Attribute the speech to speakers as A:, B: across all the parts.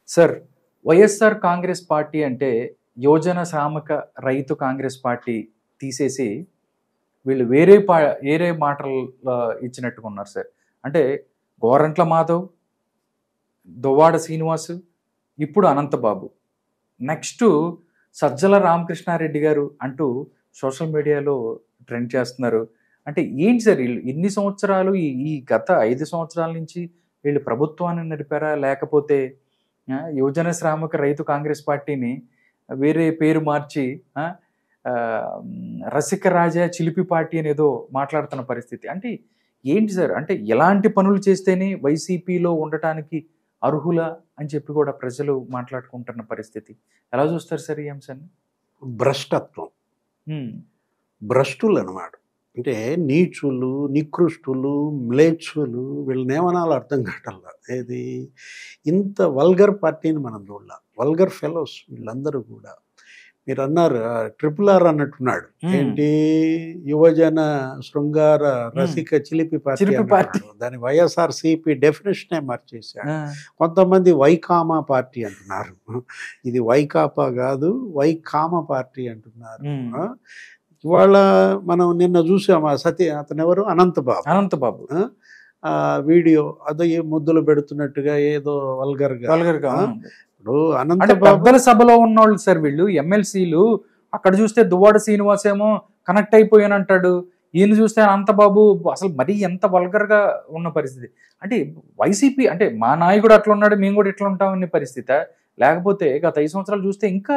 A: Sir, YSR Congress party అంటే యువజన శ్రామిక రైతు కాంగ్రెస్ పార్టీ తీసేసి వీళ్ళు వేరే మాటలు ఇచ్చినట్టుగా ఉన్నారు సార్. అంటే గోరంట్ల మాధవ్, దువ్వాడ శ్రీనివాస్, ఇప్పుడు అనంతబాబు, నెక్స్ట్ సజ్జల రామకృష్ణారెడ్డి గారు అంటూ సోషల్ మీడియాలో ట్రెండ్ చేస్తున్నారు. అంటే ఏంటి సార్ వీళ్ళు ఇన్ని సంవత్సరాలు ఈ గత 5 సంవత్సరాల నుంచి వీళ్ళు ప్రభుత్వాన్ని నడిపారా, లేకపోతే యువజన శ్రామిక రైతు కాంగ్రెస్ పార్టీని వేరే పేరు మార్చి రసిక రాజా చిలిపి పార్టీ అనేదో మాట్లాడుతున్న పరిస్థితి. అంటే ఏంటి సార్, అంటే ఎలాంటి పనులు చేస్తేనే వైసీపీలో ఉండటానికి అర్హులా అని చెప్పి కూడా ప్రజలు మాట్లాడుకుంటున్న పరిస్థితి. ఎలా చూస్తారు సార్ ఈ అంశాన్ని?
B: భ్రష్టత్వం, భ్రష్టులు అన్నమాట. అంటే నీచులు, నికృష్టులు, మ్లేచ్చులు, వీళ్ళని ఏమనాలో అర్థం కావట్లా. ఏది ఇంత వల్గర్ పార్టీని మనం చూడాల. వల్గర్ ఫెలోస్ వీళ్ళందరూ కూడా. మీరు అన్నారు RRR అన్నట్టున్నాడు. ఏంటి యువజన శృంగార రసిక చిలిపి పార్టీ. దాని వైఎస్ఆర్సీపీ డెఫినేషనే మార్చేశాడు. కొంతమంది వైకామా పార్టీ అంటున్నారు. ఇది వైకాపా కాదు, వైకామ పార్టీ అంటున్నారు. ఇవాళ మనం నిన్న చూసాం అతను ఎవరు, అనంతబాబు వీడియో అదో ముద్దులు పెడుతున్నట్టుగా ఏదో వల్గర్గా. ఇప్పుడు
A: పెద్దల సభలో ఉన్నోళ్ళు సార్, వీళ్ళు ఎమ్మెల్సీలు. అక్కడ చూస్తే దువ్వాడ శ్రీనివాస్ ఏమో కనెక్ట్ అయిపోయానంటాడు, ఈయన చూస్తే అనంతబాబు అసలు మరీ ఎంత వల్గర్గా ఉన్న పరిస్థితి. అంటే వైసీపీ అంటే మా నాయకుడు అట్లా ఉన్నాడు, మేము కూడా ఇట్లా ఉంటామనే పరిస్థితి. లేకపోతే గత 5 సంవత్సరాలు చూస్తే ఇంకా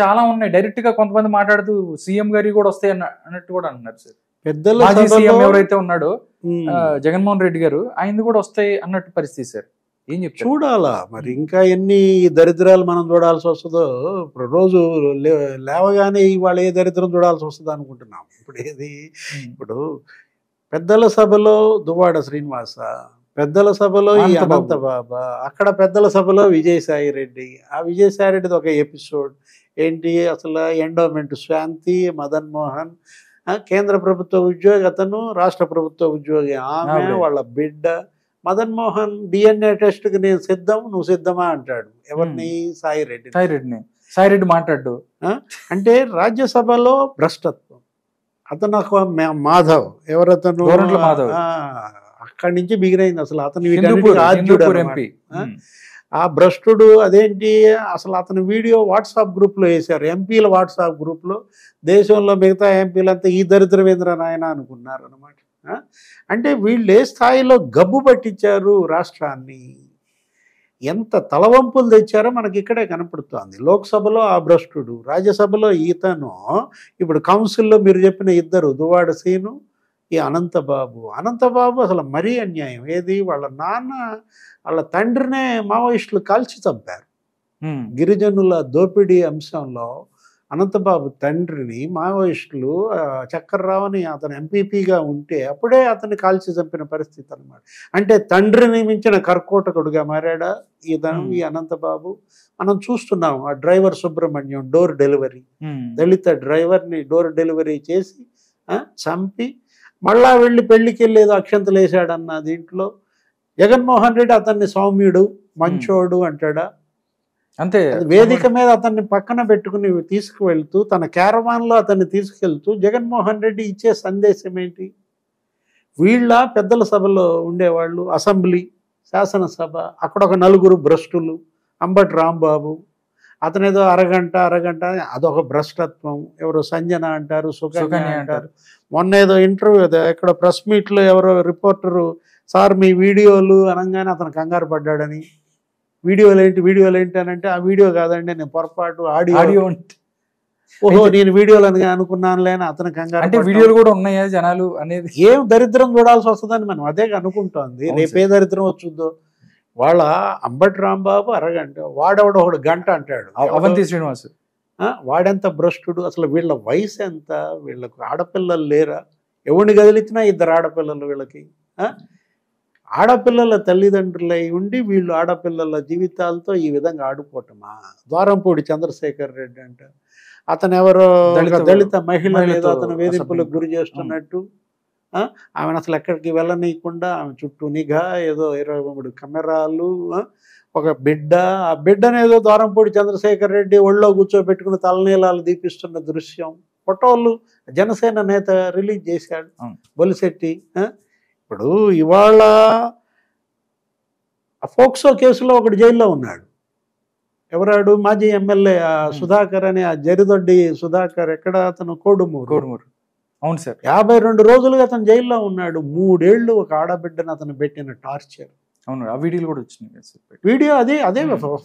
A: చాలా ఉన్నాయి. డైరెక్ట్ గా కొంతమంది మాట్లాడుతూ సీఎం గారి కూడా వస్తాయి అన్నట్టు కూడా అంటున్నారు సార్. మాజీ సీఎం ఎవరైతే ఉన్నాడో జగన్మోహన్ రెడ్డి గారు, ఆయనది కూడా వస్తాయి అన్నట్టు పరిస్థితి సార్. ఏం చెప్తారు?
B: చూడాలా మరి ఇంకా ఎన్ని దరిద్రాలు మనం చూడాల్సి వస్తుందో. ఇప్పుడు రోజు లేవగానే ఇవాళ ఏ దరిద్రం చూడాల్సి వస్తుంది అనుకుంటున్నాం. ఇప్పుడు పెద్దల సభలో దువ్వాడ శ్రీనివాస, పెద్దల సభలో ఈ అనంతబాబా, అక్కడ పెద్దల సభలో విజయసాయి రెడ్డి. ఆ విజయసాయి రెడ్డిది ఒక ఎపిసోడ్ ఏంటి, అసలు ఎండోమెంట్ శాంతి, మదన్ మోహన్ కేంద్ర ప్రభుత్వ ఉద్యోగి, అతను రాష్ట్ర ప్రభుత్వ ఉద్యోగి, ఆమె వాళ్ళ బిడ్డ. మదన్ మోహన్ DNA టెస్ట్కి నేను సిద్ధం, నువ్వు సిద్ధమా అంటాడు. ఎవరిని? సాయి
A: రెడ్డి మాట్లాడు.
B: అంటే రాజ్యసభలో భ్రష్టత్వం. అతను మాధవ్, ఎవరతను, అక్కడి నుంచి బిగిరైంది అసలు. అతను
A: ఎంపీ.
B: ఆ భ్రష్టుడు అదేంటి అసలు, అతని వీడియో వాట్సాప్ గ్రూప్లో వేశారు. ఎంపీల వాట్సాప్ గ్రూప్లో. దేశంలో మిగతా ఎంపీలంతా ఈ దరిద్రవేంద్ర నాయన అనుకున్నారు అనమాట. అంటే వీళ్ళు ఏ స్థాయిలో గబ్బు పట్టించారు రాష్ట్రాన్ని, ఎంత తలవంపులు తెచ్చారో మనకి ఇక్కడే కనపడుతోంది. లోక్సభలో ఆ భ్రష్టుడు, రాజ్యసభలో ఈతను, ఇప్పుడు కౌన్సిల్లో మీరు చెప్పిన ఇద్దరు, దువ్వాడ శ్రీను, ఈ అనంతబాబు అసలు మరీ అన్యాయం. ఏది, వాళ్ళ నాన్న వాళ్ళ తండ్రినే మావోయిస్టులు కాల్చి చంపారు. గిరిజనుల దోపిడీ అంశంలో అనంతబాబు తండ్రిని మావోయిస్టులు చక్కర్రావుని అతను ఎంపీపీగా ఉంటే అప్పుడే అతన్ని కాల్చి చంపిన పరిస్థితి అనమాట. అంటే తండ్రిని మించిన కర్కోటకుడుగా మారాడా ఈ అనంతబాబు. మనం చూస్తున్నాం ఆ డ్రైవర్ సుబ్రహ్మణ్యం డోర్ డెలివరీ, దళిత డ్రైవర్ని డోర్ డెలివరీ చేసి చంపి మళ్ళా వెళ్ళి పెళ్లికి వెళ్ళేదో అక్షంతలు వేసాడన్న దీంట్లో జగన్మోహన్ రెడ్డి అతన్ని సౌమ్యుడు, మంచోడు అంటాడా?
A: అంతే.
B: వేదిక మీద అతన్ని పక్కన పెట్టుకుని తీసుకువెళ్తూ, తన క్యారవాన్లో అతన్ని తీసుకెళ్తూ జగన్మోహన్ రెడ్డి ఇచ్చే సందేశం ఏంటి? వీళ్ళ పెద్దల సభలో ఉండేవాళ్ళు, అసెంబ్లీ, శాసనసభ, అక్కడ ఒక 4 భ్రష్టులు, అంబటి రాంబాబు, అతనేదో అరగంట అదొక భ్రష్టత్వం. ఎవరో సంజన అంటారు, సుకన్య అంటారు. మొన్న ఏదో ఇంటర్వ్యూ ఎక్కడ ప్రెస్ మీట్లో ఎవరో రిపోర్టరు, సార్ మీ వీడియోలు అనగానే అతను కంగారు పడ్డాడని. వీడియోలు ఏంటి అని అంటే, ఆ వీడియో కాదండి, నేను పొరపాటు ఆడియో. ఓహో, నేను వీడియోలు అని అనుకున్నానులే అని అతను కంగారు.
A: అంటే వీడియోలు కూడా ఉన్నాయా జనాలు అనేది?
B: ఏం దరిద్రం చూడాల్సి వస్తుందని మనం అదే అనుకుంటోంది. రేపే దరిద్రం వచ్చుద్దో. వాళ్ళ అంబటి రాంబాబు అరగంట, వాడెవడో ఒకడు గంట అంటాడు.
A: అవంతి శ్రీనివాస్
B: వాడెంత భ్రష్టుడు. అసలు వీళ్ళ వయసు ఎంత? వీళ్ళకు ఆడపిల్లలు లేరా? ఎవరిని కదిలిచ్చినా 2 ఆడపిల్లలు వీళ్ళకి. ఆడపిల్లల తల్లిదండ్రులై ఉండి వీళ్ళు ఆడపిల్లల జీవితాలతో ఈ విధంగా ఆడుకోవటమా? ద్వారంపూడి చంద్రశేఖర్ రెడ్డి అంట, అతను ఎవరో దళిత మహిళ ఏదో అతను వేధింపులకు గురి చేస్తున్నట్టు ఆమెను అసలు ఎక్కడికి వెళ్ళనీయకుండా ఆమె చుట్టూ నిఘా, ఏదో 23 కెమెరాలు, ఒక బిడ్డ, ఆ బిడ్డనేదో దూరంపూడి చంద్రశేఖర్ రెడ్డి ఒళ్ళో కూర్చోబెట్టుకుని తలనీలాలు దీపిస్తున్న దృశ్యం ఫోటోలు జనసేన నేత రిలీజ్ చేశాడు బొలిశెట్టి. ఇప్పుడు ఇవాళ ఫోక్సో కేసులో ఒకటి జైల్లో ఉన్నాడు. ఎవరాడు? మాజీ ఎమ్మెల్యే సుధాకర్ అని, ఆ జరిదొడ్డి సుధాకర్. ఎక్కడ అతను? కోడుమూరు.
A: అవును సార్.
B: 52 రోజులుగా అతను జైల్లో ఉన్నాడు. 3 ఏళ్ళు ఒక ఆడబిడ్డను అతను పెట్టిన టార్చర్.
A: అవును, ఆ వీడియోలు కూడా వచ్చినాయి.
B: వీడియో అదే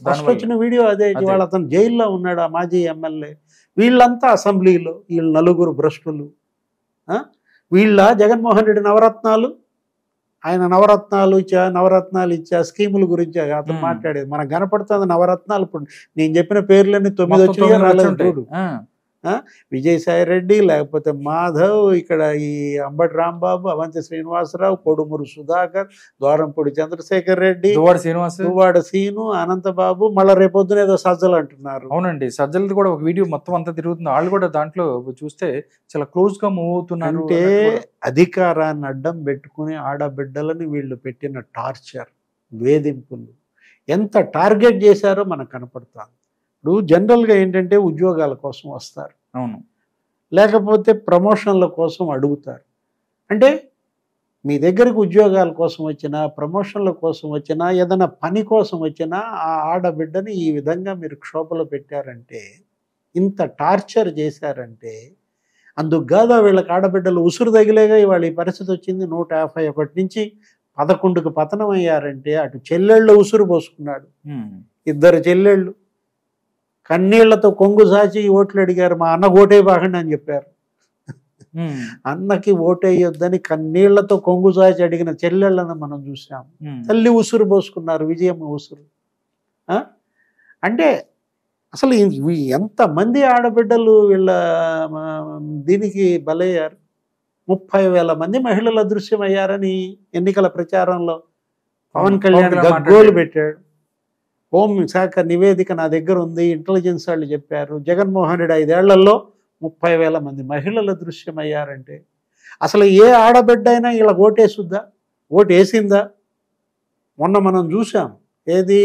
B: ఫస్ట్ వచ్చిన వీడియో అదే. ఇవాళ అతను జైల్లో ఉన్నాడు, ఆ మాజీ ఎమ్మెల్యే. వీళ్ళంతా అసెంబ్లీలో వీళ్ళు నలుగురు భ్రష్టులు. వీళ్ళ జగన్మోహన్ రెడ్డి నవరత్నాలు, ఆయన నవరత్నాలు ఇచ్చా స్కీముల గురించి అతను మాట్లాడేది. మనకు కనపడుతుంది నవరత్నాలు. ఇప్పుడు నేను చెప్పిన పేర్లన్నీ 9 వచ్చి విజయసాయి రెడ్డి, లేకపోతే మాధవ్, ఇక్కడ ఈ అంబటి రాంబాబు, అవంతి శ్రీనివాసరావు, కొడుమూరు సుధాకర్, ద్వారంపూడి చంద్రశేఖర్ రెడ్డి, దువ్వాడ సీను, అనంతబాబు, మళ్ళీ రేపొద్దున ఏదో సజ్జలు అంటున్నారు.
A: అవునండి, సజ్జలది కూడా ఒక వీడియో మొత్తం అంతా తిరుగుతుంది. వాళ్ళు కూడా దాంట్లో చూస్తే చాలా క్లోజ్ గా మూవ్ అవుతున్నారు.
B: అంటే అధికారాన్ని అడ్డం పెట్టుకుని ఆడబిడ్డలని వీళ్ళు పెట్టిన టార్చర్, వేధింపులు ఎంత టార్గెట్ చేశారో మనకు కనపడుతుంది. ఇప్పుడు జనరల్గా ఏంటంటే ఉద్యోగాల కోసం వస్తారు,
A: అవును,
B: లేకపోతే ప్రమోషన్ల కోసం అడుగుతారు. అంటే మీ దగ్గరకు ఉద్యోగాల కోసం వచ్చినా, ప్రమోషన్ల కోసం వచ్చినా, ఏదైనా పని కోసం వచ్చినా ఆ ఆడబిడ్డని ఈ విధంగా మీరు క్షోభలో పెట్టారంటే, ఇంత టార్చర్ చేశారంటే, అందుకు కాదా వీళ్ళకి ఆడబిడ్డలు ఉసురు తగిలేగా ఇవాళ ఈ పరిస్థితి వచ్చింది. 151 నుంచి 11కు పతనం అయ్యారంటే, అటు చెల్లెళ్ళు ఉసురు పోసుకున్నాడు. 2 చెల్లెళ్ళు కన్నీళ్లతో కొంగు సాచి ఓట్లు అడిగారు. మా అన్న ఓటే బాగండి అని చెప్పారు. అన్నకి ఓటేయొద్దని కన్నీళ్లతో కొంగు సాచి అడిగిన చెల్లెళ్ళను మనం చూసాం. తల్లి ఉసురు పోసుకున్నారు, విజయమ్మ ఉసురు. అంటే అసలు ఎంతమంది ఆడబిడ్డలు వీళ్ళ దీనికి బలయ్యారు. 30,000 మంది మహిళలు అదృశ్యమయ్యారని ఎన్నికల ప్రచారంలో పవన్ కళ్యాణ్ గగ్గోలు పెట్టాడు. హోంశాఖ నివేదిక నా దగ్గర ఉంది, ఇంటెలిజెన్స్ వాళ్ళు చెప్పారు. జగన్మోహన్ రెడ్డి 5 ఏళ్లలో 30,000 మంది మహిళలు దృశ్యమయ్యారంటే అసలు ఏ ఆడబిడ్డ అయినా ఇలా ఓటేసుద్దా? ఓటేసిందా? మొన్న మనం చూసాం, ఏది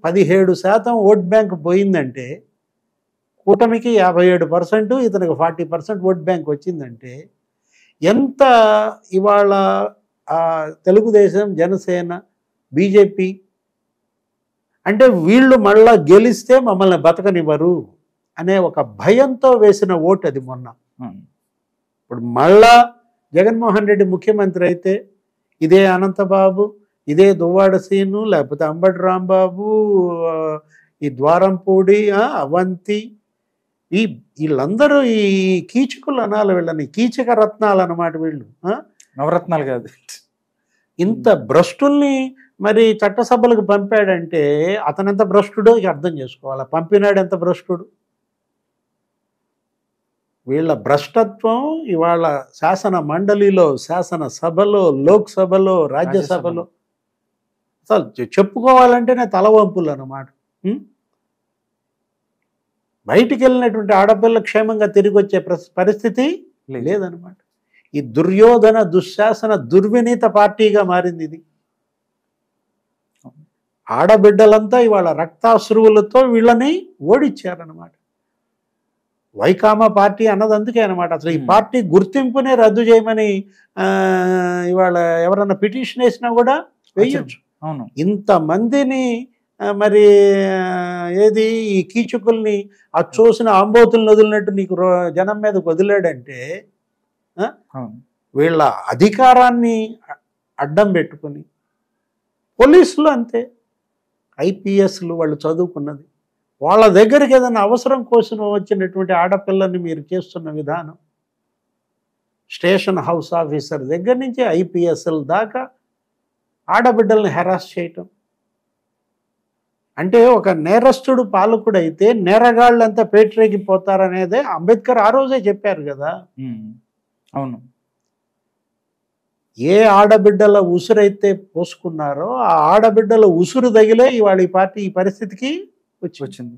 B: 17% ఓట్ బ్యాంక్ పోయిందంటే, కూటమికి 57%, ఇతనికి 40% ఓట్ బ్యాంక్ వచ్చిందంటే ఎంత ఇవాళ తెలుగుదేశం, జనసేన, బీజేపీ అంటే వీళ్ళు మళ్ళా గెలిస్తే మమ్మల్ని బతకనివ్వరు అనే ఒక భయంతో వేసిన ఓటు అది మొన్న. ఇప్పుడు మళ్ళా జగన్మోహన్ రెడ్డి ముఖ్యమంత్రి అయితే ఇదే అనంతబాబు, ఇదే దువ్వాడ సీను, లేకపోతే అంబటి రాంబాబు, ఈ ద్వారంపూడి, అవంతి, వీళ్ళందరూ ఈ కీచకులు అనాలి వీళ్ళని, కీచక రత్నాలు అన్నమాట వీళ్ళు.
A: నవరత్నాలు కాదు.
B: ఇంత భ్రష్టుల్ని మరి చట్టసభలకు పంపాడంటే అతను ఎంత భ్రష్టుడో అర్థం చేసుకోవాలి. పంపినాడు ఎంత భ్రష్టుడు. వీళ్ళ భ్రష్టత్వం ఇవాళ శాసన మండలిలో, శాసనసభలో, లోక్సభలో, రాజ్యసభలో అసలు చెప్పుకోవాలంటేనే తలవంపులు అన్నమాట. బయటికి వెళ్ళినటువంటి ఆడపిల్ల క్షేమంగా తిరిగి వచ్చే పరిస్థితి లేదనమాట. ఈ దుర్యోధన, దుశ్శాసన, దుర్వినీత పార్టీగా మారింది ఇది. ఆడబిడ్డలంతా ఇవాళ రక్తాశ్రువులతో వీళ్ళని ఓడించారనమాట. వైకామా పార్టీ అన్నది అందుకే అనమాట. అసలు ఈ పార్టీ గుర్తింపునే రద్దు చేయమని ఇవాళ ఎవరన్నా పిటిషన్ వేసినా కూడా వేయచ్చు. ఇంతమందిని మరి ఏది ఈ కీచకుల్ని చూసిన ఆంబోతులను వదిలినట్టు నీకు జనం మీదకు వదిలాడంటే వీళ్ళ అధికారాన్ని అడ్డం పెట్టుకుని, పోలీసులు అంతే, ఐపీఎస్లు వాళ్ళు చదువుకున్నది, వాళ్ళ దగ్గరికి ఏదైనా అవసరం కోసం వచ్చినటువంటి ఆడపిల్లని మీరు చేస్తున్న విధానం, స్టేషన్ హౌస్ ఆఫీసర్ దగ్గర నుంచి ఐపీఎస్ల దాకా ఆడబిడ్డల్ని హెరాస్ చేయటం అంటే, ఒక నేరస్తుడు పాలకుడైతే నేరగాళ్ళంతా పేటరేగిపోతారనేదే అంబేద్కర్ ఆ రోజే చెప్పారు కదా.
A: అవును.
B: ఏ ఆడబిడ్డల ఉసురైతే పోసుకున్నారో ఆ ఆడబిడ్డల ఉసురు తగిలే ఇవాళ ఈ పార్టీ ఈ పరిస్థితికి వచ్చింది.